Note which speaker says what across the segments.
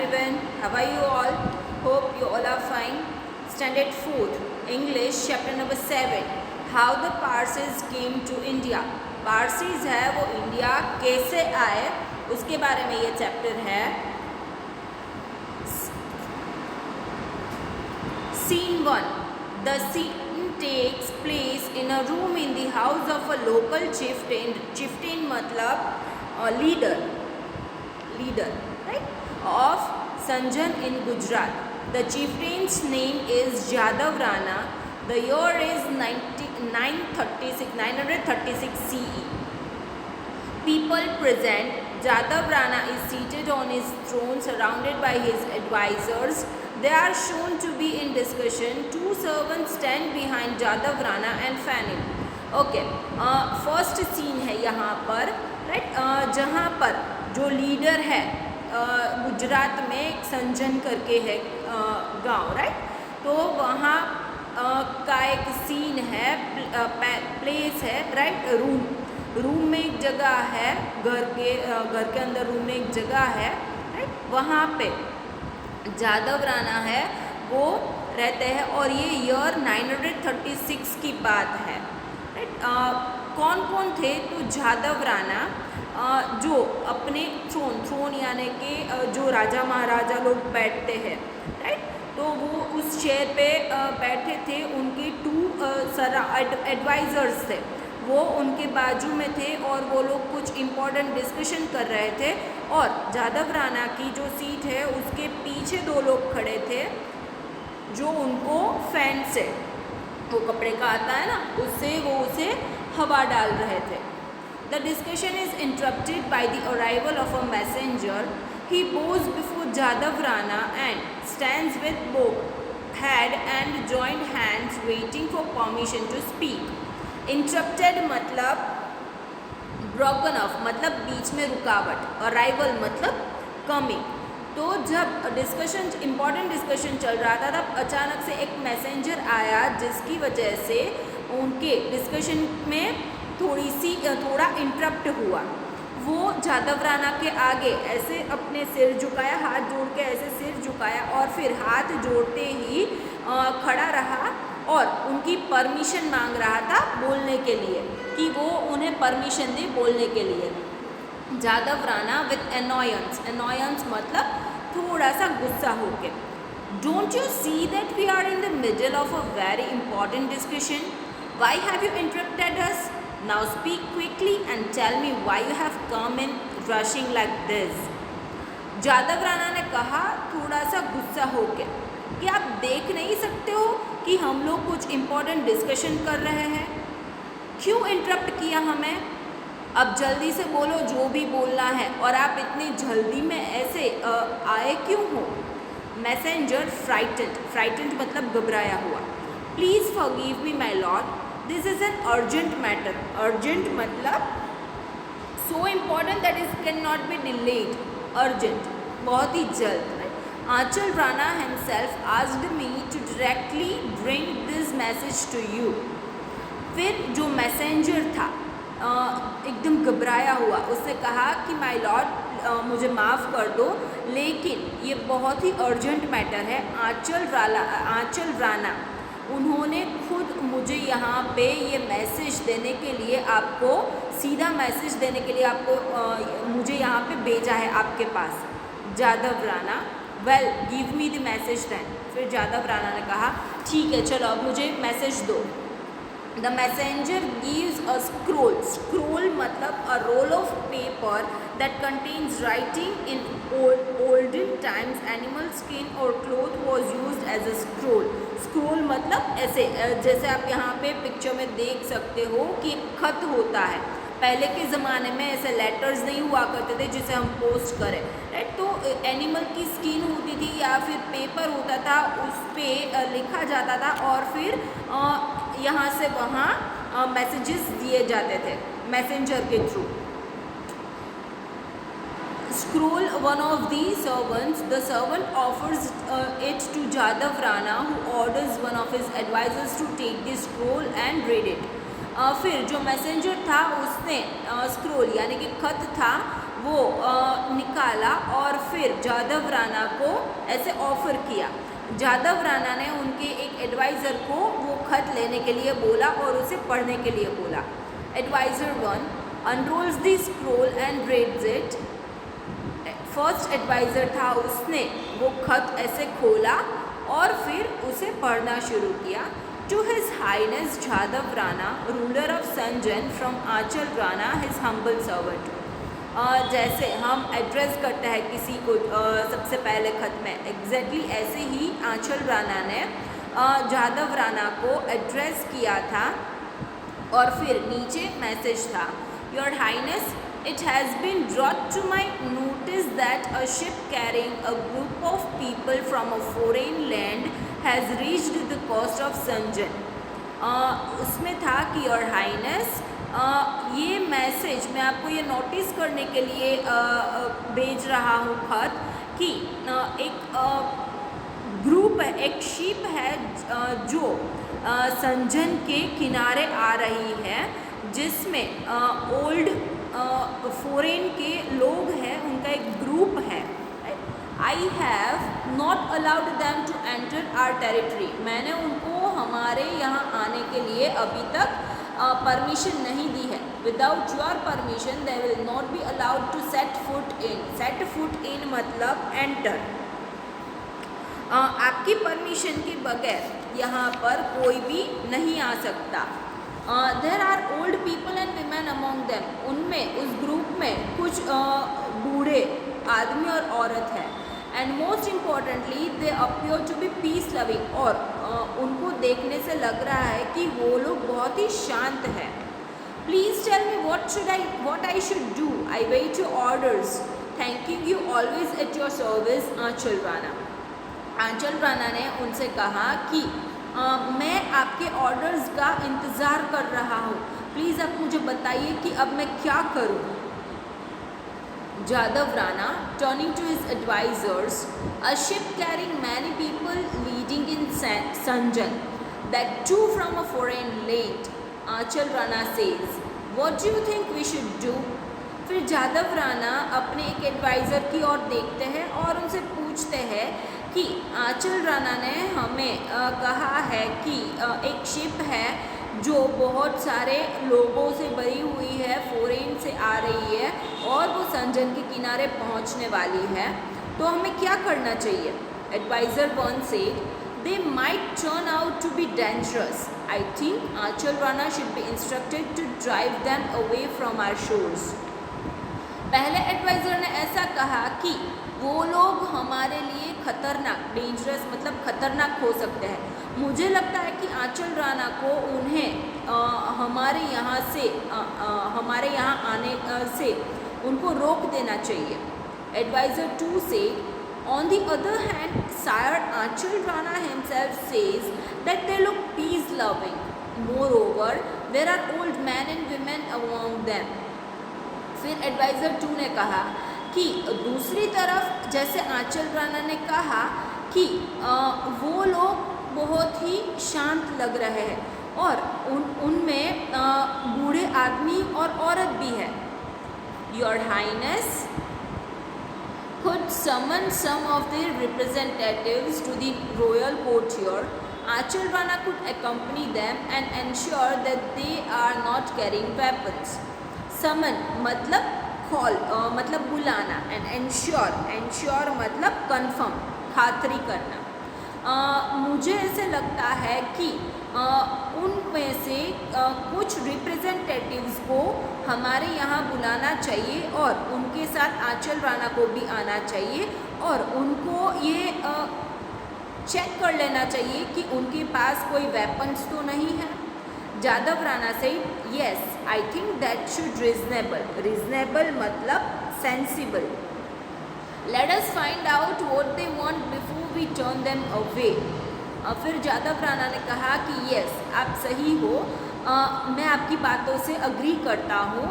Speaker 1: everyone, how are you all? Hope you all are fine. Standard 4th, English, chapter number 7, How the Parsis came to India. Parsis है वो India कैसे आए उसके बारे में ये चैप्टर है. Scene 1. The scene takes place in a room in the house of a local chieftain. Chieftain मतलब leader, right? Of Sanjan in Gujarat. The chieftain's name is Jadav Rana. The year is 936 CE. People present. Jadav Rana is seated on his throne surrounded by his advisors. They are shown to be in discussion. Two servants stand behind Jadav Rana and fan him. Okay, first scene है यहाँ पर, right, जहाँ पर जो leader है गुजरात में एक संजन करके है गांव, राइट, तो वहाँ का एक सीन है, प्लेस है, राइट, रूम में एक जगह है, घर के अंदर रूम में एक जगह है, राइट, वहाँ पे जादव राणा है वो रहते हैं और ये ईयर 936 की बात है, राइट. कौन कौन थे? तो जादव राणा जो अपने थ्रोन यानी कि जो राजा महाराजा लोग बैठते हैं, राइट, तो वो उस चेयर पे बैठे थे. उनके एडवाइज़र्स थे, वो उनके बाजू में थे और वो लोग कुछ इम्पोर्टेंट डिस्कशन कर रहे थे. और जादव राणा की जो सीट है उसके पीछे दो लोग खड़े थे जो उनको फैन से, वो कपड़े का आता है ना, उससे वो उसे हवा डाल रहे थे. The discussion is interrupted by the arrival of a messenger. He bows before Jadav Rana and stands with both head and joint hands waiting for permission to speak. Interrupted मतलब ब्रोकन ऑफ मतलब बीच में रुकावट. अराइवल मतलब कमिंग. तो जब discussion, important discussion चल रहा था, तब अचानक से एक मैसेंजर आया जिसकी वजह से उनके डिस्कशन में थोड़ा इंटरप्ट हुआ. वो जादव राणा के आगे ऐसे अपने सिर झुकाया, हाथ जोड़ के ऐसे सिर झुकाया और फिर हाथ जोड़ते ही खड़ा रहा और उनकी परमिशन मांग रहा था बोलने के लिए, कि वो उन्हें परमिशन दे बोलने के लिए. जादव राणा विथ अनॉयंस मतलब थोड़ा सा गुस्सा होके. Don't you see that we are in the middle of a very important discussion? Why have you interrupted us? Now speak quickly and tell me why you have come in rushing like this. Jadav Rana ने कहा थोड़ा सा गुस्सा होके कि आप देख नहीं सकते हो कि हम लोग कुछ इम्पोर्टेंट डिस्कशन कर रहे हैं? क्यों इंटरप्ट किया हमें? अब जल्दी से बोलो जो भी बोलना है, और आप इतनी जल्दी में ऐसे आए क्यों हो? मैसेंजर फ्राइटेंड मतलब घबराया हुआ. Please forgive me my lord, this is an urgent matter. Urgent मतलब so important that is can not be delayed. Urgent बहुत ही जल्द. Achal Rana himself asked me to directly bring this message to you. फिर जो messenger था एकदम घबराया हुआ, उसने कहा कि माय लॉर्ड मुझे माफ़ कर दो, लेकिन ये बहुत ही अर्जेंट मैटर है. आंचल राणा उन्होंने खुद मुझे यहाँ पे ये मैसेज देने के लिए, आपको सीधा मैसेज देने के लिए आपको मुझे यहाँ पे भेजा है आपके पास. Jadav Rana well give me the message then. फिर जादव राणा ने कहा ठीक है चलो अब मुझे मैसेज दो. The messenger gives a scroll मतलब a roll of paper that contains writing. In olden times animal skin और cloth was used as a scroll मतलब ऐसे, जैसे आप यहाँ पे पिक्चर में देख सकते हो कि एक खत होता है. पहले के ज़माने में ऐसे लेटर्स नहीं हुआ करते थे जिसे हम पोस्ट करें, राइट, तो एनिमल की स्किन होती थी या फिर पेपर होता था, उस पर लिखा जाता था और फिर यहाँ से वहाँ मैसेजेस दिए जाते थे मैसेंजर के through. Scroll, one of the servants, the servant offers it to Jadav Rana, who orders one of his advisors to take the scroll and read it. फिर जो मैसेंजर था उसने स्क्रोल यानी कि खत था वो निकाला और फिर जादव राणा को ऐसे ऑफर किया। जादव राणा ने उनके एक एडवाइज़र को वो खत लेने के लिए बोला और उसे पढ़ने के लिए बोला। Adviser 1 unrolls the scroll and reads it. First adviser था, उसने वो खत ऐसे खोला और फिर उसे पढ़ना शुरू किया। To his highness Jadav Rana ruler of Sanjan from Anchal Rana his humble servant. जैसे हम एड्रेस करते हैं किसी को सबसे पहले खत में, एग्जैक्टली ऐसे ही आंचल राणा ने जादव राणा को एड्रेस किया था और फिर नीचे मैसेज था, your highness it has been brought to my notice that a ship carrying a group of people from a foreign land has reached the coast of Sanjan। उसमें था कि योर हाइनेस ये मैसेज मैं आपको ये notice करने के लिए भेज रहा हूँ खत कि एक ग्रुप है, एक शिप है जो संजन के किनारे आ रही है, जिसमें ओल्ड फॉरेन के लोग हैं, उनका एक ग्रुप है। I have not allowed them to enter our territory. मैंने उनको हमारे यहाँ आने के लिए अभी तक परमिशन नहीं दी है। Without your permission they will not be allowed to set foot in. Set foot in मतलब एंटर। आपकी परमिशन के बगैर यहाँ पर कोई भी नहीं आ सकता। There are old people and women among them. उनमें उस ग्रुप में कुछ बूढ़े आदमी और औरत है। And most importantly they appear to be peace loving. और उनको देखने से लग रहा है कि वो लोग बहुत ही शांत हैं। Please tell me what I should do. I wait your orders. Thanking you always at your service, आंचल राणा। आंचल राणा ने उनसे कहा कि मैं आपके ऑर्डर्स का इंतज़ार कर रहा हूँ, प्लीज़ आप मुझे बताइए कि अब मैं क्या करूँ। Jadav Rana turning to his advisers, a ship carrying many people leading in Sanjan, that too from a foreign land. Anchal Rana says, what do you think we should do. फिर जादव राणा अपने एक एडवाइज़र की ओर देखते हैं और उनसे पूछते हैं कि आंचल राणा ने हमें कहा है कि एक शिप है जो बहुत सारे लोगों से भरी हुई है, फॉरेन से आ रही है और वो संजन के किनारे पहुंचने वाली है, तो हमें क्या करना चाहिए। Adviser 1 said, they might turn out to be dangerous. I think Anchal Rana should be instructed to drive them away from our shores. पहले एडवाइज़र ने ऐसा कहा कि वो लोग हमारे लिए खतरनाक, डेंजरस मतलब खतरनाक हो सकते हैं। मुझे लगता है कि आंचल राणा को उन्हें हमारे यहाँ आने से उनको रोक देना चाहिए। एडवाइज़र 2 से, on the other hand sire Anchal Rana himself says that they look peace loving. Moreover there are old man and women among them. फिर एडवाइज़र 2 ने कहा कि दूसरी तरफ जैसे आंचल राणा ने कहा कि वो लोग बहुत ही शांत लग रहे हैं और उनमें बूढ़े आदमी और औरत भी है। Your highness could summon some of their representatives to the royal courtyard. Anchal Rana could accompany them and ensure that they are not carrying weapons. Summon मतलब कॉल मतलब बुलाना, एंड एंश्योर मतलब कंफर्म, खातरी करना। मुझे ऐसे लगता है कि उनमें से कुछ रिप्रेजेंटेटिव्स को हमारे यहाँ बुलाना चाहिए और उनके साथ आंचल राणा को भी आना चाहिए और उनको ये चेक कर लेना चाहिए कि उनके पास कोई वेपन्स तो नहीं है। जादव राणा से, yes I think that should reasonable मतलब sensible. Let us find out what they want before we turn them away. फिर जादव राणा ने कहा कि यस आप सही हो, मैं आपकी बातों से अग्री करता हूँ।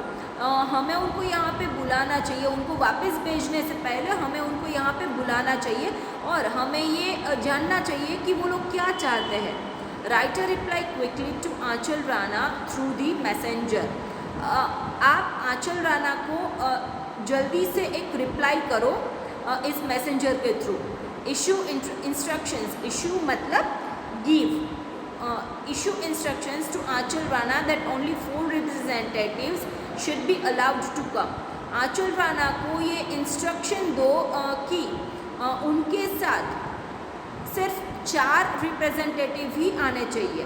Speaker 1: हमें उनको यहाँ पे बुलाना चाहिए, उनको वापस भेजने से पहले हमें उनको यहाँ पे बुलाना चाहिए और हमें ये जानना चाहिए कि वो लोग क्या चाहते हैं। Write a reply quickly to Aanchal Rana through the messenger. आप आंचल राणा को जल्दी से एक रिप्लाई करो इस मैसेंजर के थ्रू। इशू इंस्ट्रक्शंस, इशू मतलब give, issue instructions to Aanchal Rana that only 4 representatives should be allowed to come. Aanchal Rana को ये इंस्ट्रक्शन दो कि उनके साथ सिर्फ 4 रिप्रेजेंटेटिव ही आने चाहिए।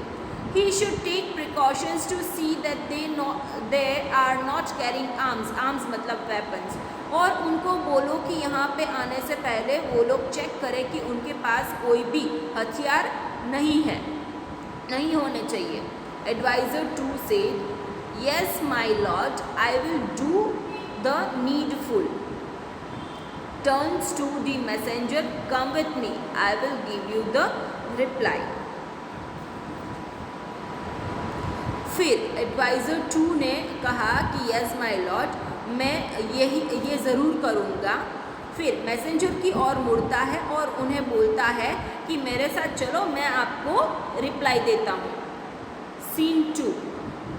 Speaker 1: He should take precautions to see that they are not carrying arms, arms मतलब weapons, और उनको बोलो कि यहाँ पे आने से पहले वो लोग चेक करें कि उनके पास कोई भी हथियार नहीं है, नहीं होने चाहिए। Advisor 2 said, "Yes, my lord, I will do the needful." Turns to the messenger, "Come with me, I will give you the reply." फिर एडवाइज़र 2 ने कहा कि यस माय लॉर्ड, मैं ये ज़रूर करूँगा। फिर मैसेंजर की ओर मुड़ता है और उन्हें बोलता है कि मेरे साथ चलो, मैं आपको रिप्लाई देता हूँ। Scene 2।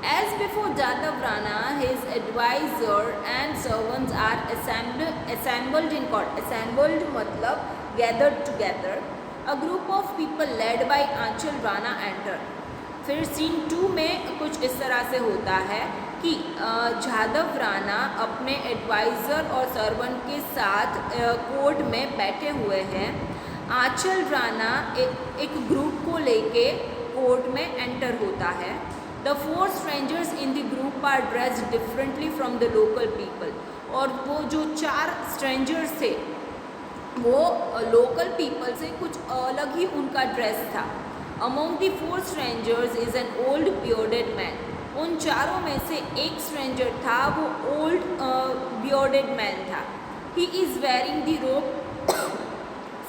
Speaker 1: As before Jadav Rana, his advisor and servants are assembled in court. Assembled मतलब gathered together. A group of people led by Anchal Rana enter. फिर सीन 2 में कुछ इस तरह से होता है कि जादव राणा अपने एडवाइज़र और सर्वेंट के साथ कोर्ट में बैठे हुए हैं। आंचल राणा एक ग्रुप को लेके कोर्ट में एंटर होता है। The 4 strangers in the group are dressed differently from the local people. और वो जो 4 strangers थे वो local people से कुछ अलग ही उनका ड्रेस था। Among the 4 strangers is an old bearded man. उन चारों में से एक stranger था, वो old bearded man था। He is wearing the robe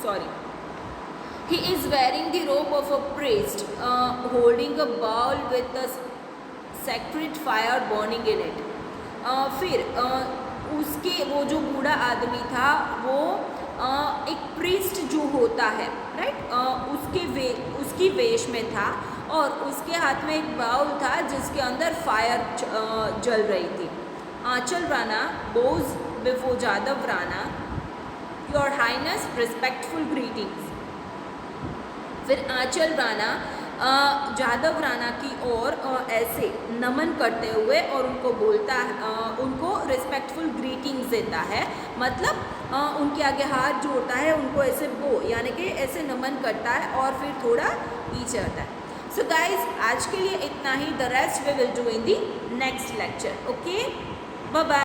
Speaker 1: sorry. He is wearing the robe of a priest, holding a bowl with a sacred fire burning in it. फिर उसके वो जो बूढ़ा आदमी था वो एक प्रीस्ट जो होता है, राइट, उसकी वेश में था और उसके हाथ में एक बाउल था जिसके अंदर फायर जल रही थी। Aanchal Rana bows before Jadav Rana, your highness, respectful greetings. फिर आंचल राणा जादव राणा की ओर ऐसे नमन करते हुए और उनको बोलता है, उनको रिस्पेक्टफुल ग्रीटिंग्स देता है, मतलब उनके आगे हाथ जोड़ता है, उनको ऐसे यानी कि ऐसे नमन करता है और फिर थोड़ा पीछे हटता है। सो गाइज, आज के लिए इतना ही। The rest we will do in the next lecture. Okay, bye bye.